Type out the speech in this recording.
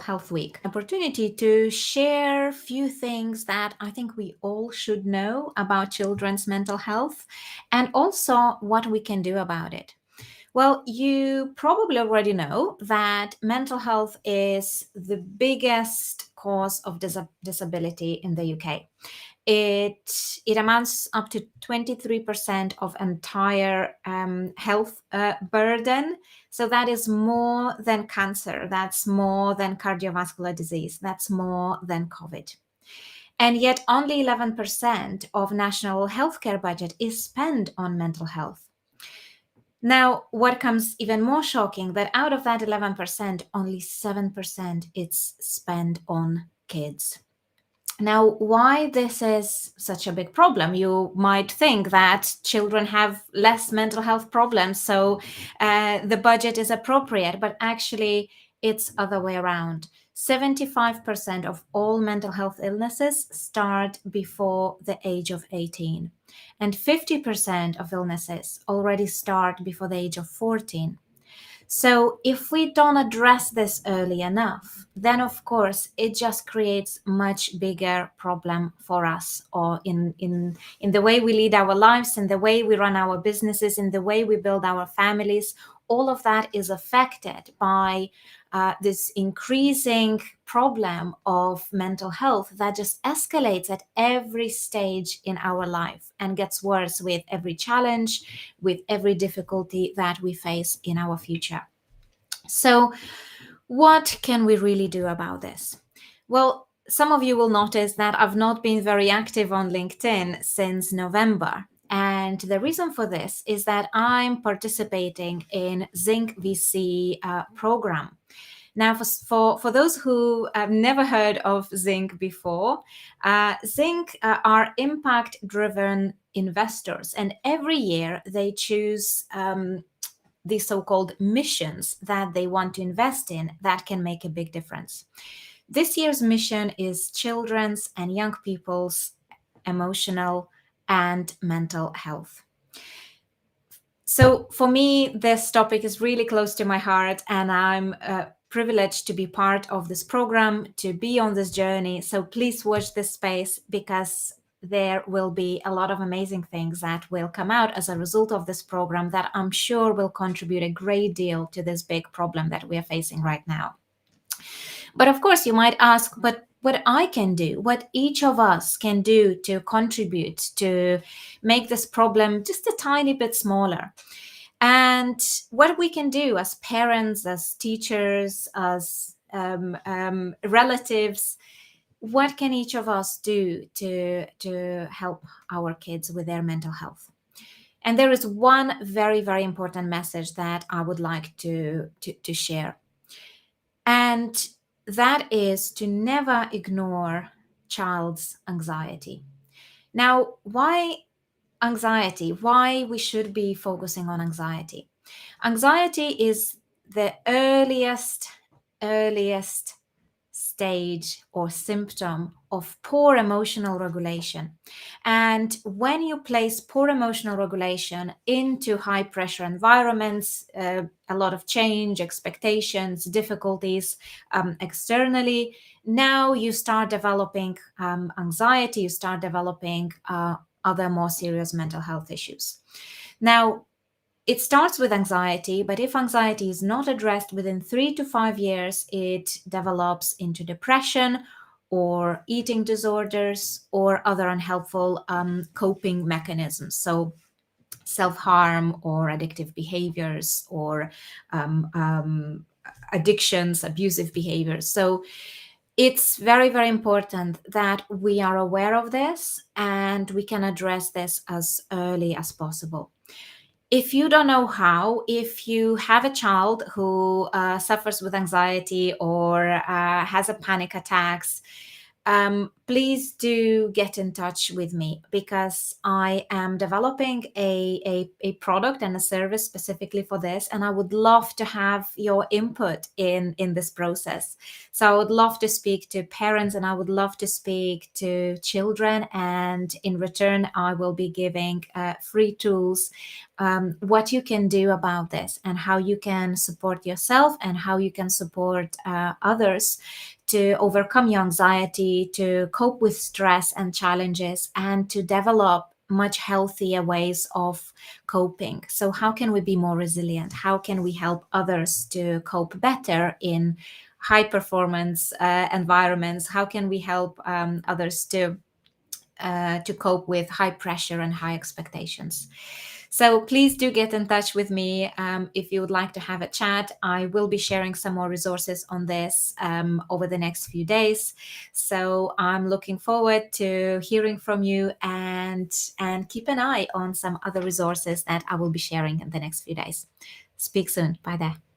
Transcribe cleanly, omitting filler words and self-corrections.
Health Week. Opportunity to share a few things that I think we all should know about children's mental health and also what we can do about it. Well, you probably already know that mental health is the biggest cause of disability in the UK. It amounts up to 23% of entire health burden. So that is more than cancer. That's more than cardiovascular disease. That's more than COVID. And yet only 11% of national healthcare budget is spent on mental health. Now, what comes even more shocking that out of that 11%, only 7% is spent on kids. Now, why this is such a big problem? You might think that children have less mental health problems, so the budget is appropriate, but actually it's other way around. 75% of all mental health illnesses start before the age of 18, and 50% of illnesses already start before the age of 14. So if we don't address this early enough, then of course it just creates much bigger problem for us, or in the way we lead our lives, in the way we run our businesses, in the way we build our families. All of that is affected by this increasing problem of mental health that just escalates at every stage in our life and gets worse with every challenge, with every difficulty that we face in our future. So, what can we really do about this? Well, some of you will notice that I've not been very active on LinkedIn since November. And the reason for this is that I'm participating in Zinc VC program. Now, for those who have never heard of Zinc before, Zinc are impact driven investors, and every year they choose the so-called missions that they want to invest in that can make a big difference. This year's mission is children's and young people's emotional and mental health. So for me, this topic is really close to my heart, and I'm privileged to be part of this program, to be on this journey. So please watch this space, because there will be a lot of amazing things that will come out as a result of this program that I'm sure will contribute a great deal to this big problem that we are facing right now. But of course, you might ask, but what I can do, what each of us can do to contribute to make this problem just a tiny bit smaller. And what we can do as parents, as teachers, as relatives, what can each of us do to help our kids with their mental health? And there is one very, very important message that I would like to share. And that is to never ignore child's anxiety. Now, why anxiety? Why we should be focusing on anxiety? Anxiety is the earliest stage or symptom of poor emotional regulation. And when you place poor emotional regulation into high pressure environments, a lot of change, expectations, difficulties externally, now you start developing anxiety, you start developing other more serious mental health issues. Now, it starts with anxiety, but if anxiety is not addressed within 3 to 5 years, it develops into depression or eating disorders or other unhelpful coping mechanisms. So self-harm or addictive behaviors or addictions, abusive behaviors. So it's very, very important that we are aware of this and we can address this as early as possible. If you don't know how, if you have a child who suffers with anxiety or has a panic attacks, please do get in touch with me, because I am developing a product and a service specifically for this, and I would love to have your input in this process. So I would love to speak to parents, and I would love to speak to children, and in return I will be giving free tools, what you can do about this, and how you can support yourself, and how you can support others to overcome your anxiety, to cope with stress and challenges, and to develop much healthier ways of coping. So, how can we be more resilient? How can we help others to cope better in high performance environments? How can we help others to cope with high pressure and high expectations? So please do get in touch with me if you would like to have a chat. I will be sharing some more resources on this over the next few days. So I'm looking forward to hearing from you, and keep an eye on some other resources that I will be sharing in the next few days. Speak soon. Bye there.